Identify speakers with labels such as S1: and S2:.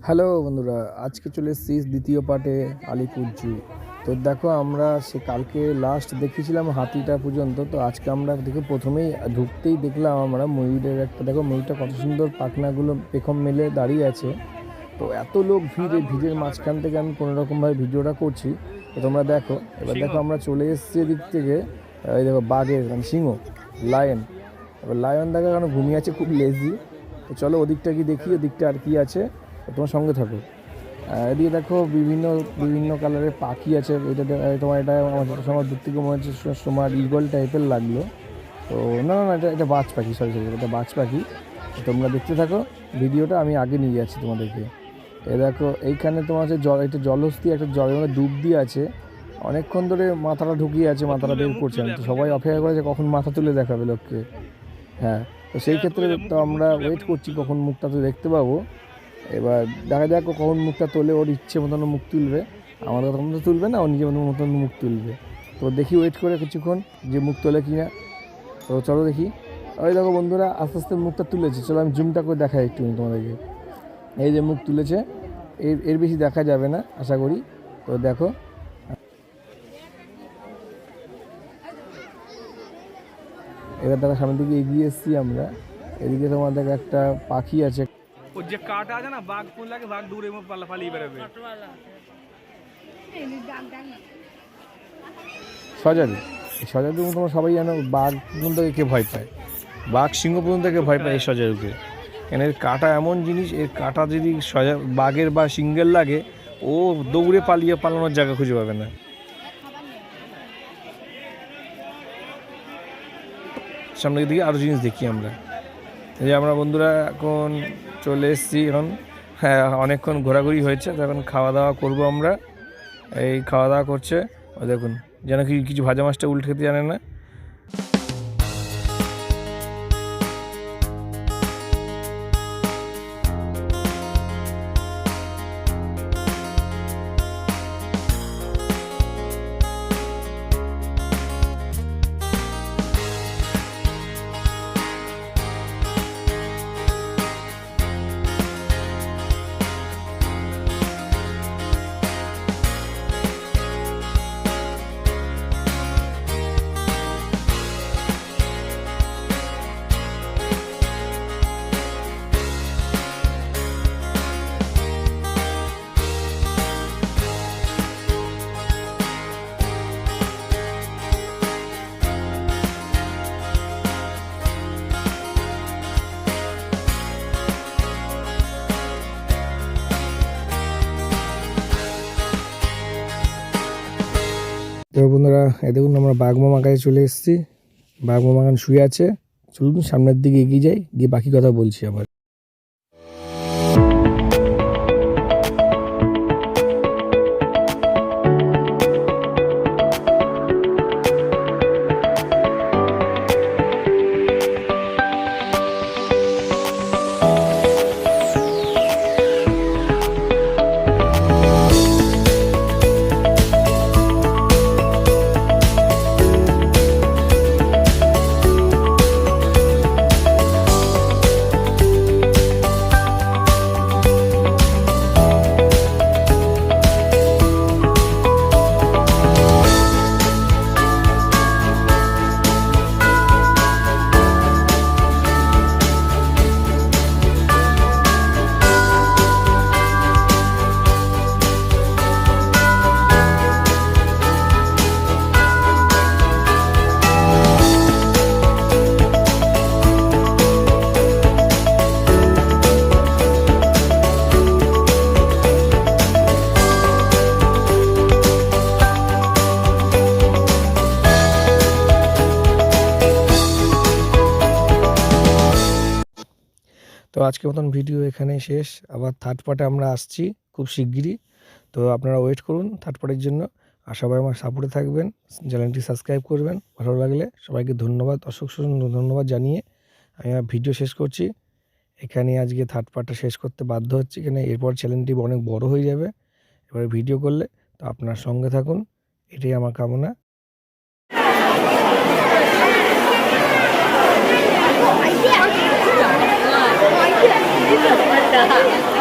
S1: Hello বন্ধুরা, আজকে চলে এসেছি দ্বিতীয় পার্টে আলিপুর জু। তো দেখো, আমরা কালকে লাস্ট দেখিয়েছিলাম হাতিটা পর্যন্ত। তো আজকে আমরা দেখো প্রথমেই ঢুকতেই দেখলাম আমরা ময়ূরের একটা, দেখো ময়ূরটা কত সুন্দর পাখনাগুলো পেখম মেলে দাঁড়িয়ে আছে। তো এত লোক ভিড়, এই ভিড়ের মাঝখান থেকে আমি কোনোরকমভাবে ভিডিওটা করছি। তো তোমরা দেখো, এবার দেখো আমরা চলে এসেছি এদিক থেকে। এই দেখো বাঘের মানে সিংহ, লায়ন। এবার লায়ন দেখা কারণ ঘুমিয়ে আছে, খুব লেজি। তো চলো ওদিকটা কি দেখি, ওদিকটা আর কি আছে, তোমার সঙ্গে থাকো। এদিকে দেখো বিভিন্ন বিভিন্ন কালারের পাখি আছে। এটা তোমার এটা আমার সময় দূর থেকে মনে হচ্ছে তোমার ইগল টাইপের লাগলো। তো না না না, এটা এটা বাজ পাখি, সরি সরি, এটা বাজ পাখি। তোমরা দেখতে থাকো ভিডিওটা, আমি আগে নিয়ে যাচ্ছি তোমাদেরকে। এ দেখো এইখানে তোমার হচ্ছে জল, এটা জলহস্তি, একটা জলের মধ্যে ডুব দিয়ে আছে। অনেকক্ষণ ধরে মাথাটা ঢুকিয়ে আছে, মাথাটা বের করছে। তো সবাই অপেক্ষা করেছে কখন মাথা তুলে দেখাবে লোককে। হ্যাঁ, তো সেই ক্ষেত্রে তো আমরা ওয়েট করছি কখন মুখটা তো দেখতে পাবো। এবার দেখা যাক কখন মুখটা তোলে, ওর ইচ্ছে মতন মুখ তুলবে। আমাদের কথা মতো তুলবে না, ও নিজের মতন মুখ তুলবে। তো দেখি ওয়েট করে কিছুক্ষণ যে মুখ তোলে কি না। তো চলো দেখি। ওই দেখো বন্ধুরা, আস্তে আস্তে মুখটা তুলেছে। চলো আমি জুমটা করে দেখাই একটু তোমাদেরকে। এই যে মুখ তুলেছে, এর বেশি দেখা যাবে না আশা করি। তো দেখো, এবার দেখো সামনের দিকে এগিয়ে এসেছি আমরা। এদিকে তোমার দেখো একটা পাখি আছে।
S2: ও যে কাটা আছে না, বাঘ কোন লাগে, বাঘ দূরে পালিয়ে বেরোবে।
S1: সজারু, এই সজারু তোমরা সবাই জানো, বাঘ পর্যন্ত কে ভয় পায়, বাঘ সিংহ পর্যন্ত কে ভয় পায় এই সজারুকে। কেন এর কাঁটা এমন জিনিস, এর কাঁটা যদি বাঘের বা সিংহের লাগে, ও দৌড়ে পালানোর জায়গা খুঁজে পাবে না। সামনের দিকে আরও জিনিস দেখি আমরা। এই যে আমরা বন্ধুরা এখন চলে এসেছি এখন। হ্যাঁ, অনেকক্ষণ ঘোরাঘুরি হয়েছে, তো এখন খাওয়া দাওয়া করবো আমরা। এই খাওয়া দাওয়া করছে, ও দেখুন যেন কিছু ভাজা মাছটা উল্টে খেতে জানে না। তো বন্ধুরা, এই দেখুন আমরা বাঘমামার কাছে চলে এসেছি। বাঘমামা এখন শুয়ে আছে। চলুন সামনের দিকে এগিয়ে যাই, গিয়ে বাকি কথা বলছি আবার। তো আজকের মতন ভিডিও এখানেই শেষ। আবার থার্ড পার্টে আমরা আসছি খুব শিগগিরই। তো আপনারা ওয়েট করুন থার্ড পার্টের জন্য। আর সবাই আমার সাপোর্টে থাকবেন, চ্যানেলটি সাবস্ক্রাইব করবেন। ভালো লাগলে সবাইকে ধন্যবাদ, অসংখ্য ধন্যবাদ জানিয়ে আমি আমার ভিডিও শেষ করছি। এখানে আজকে থার্ড পার্টটা শেষ করতে বাধ্য হচ্ছি, এখানে এরপর চ্যানেলটি অনেক বড় হয়ে যাবে এবারে ভিডিও করলে। তো আপনার সঙ্গে থাকুন, এটাই আমার কামনা।
S3: এই তো তোমার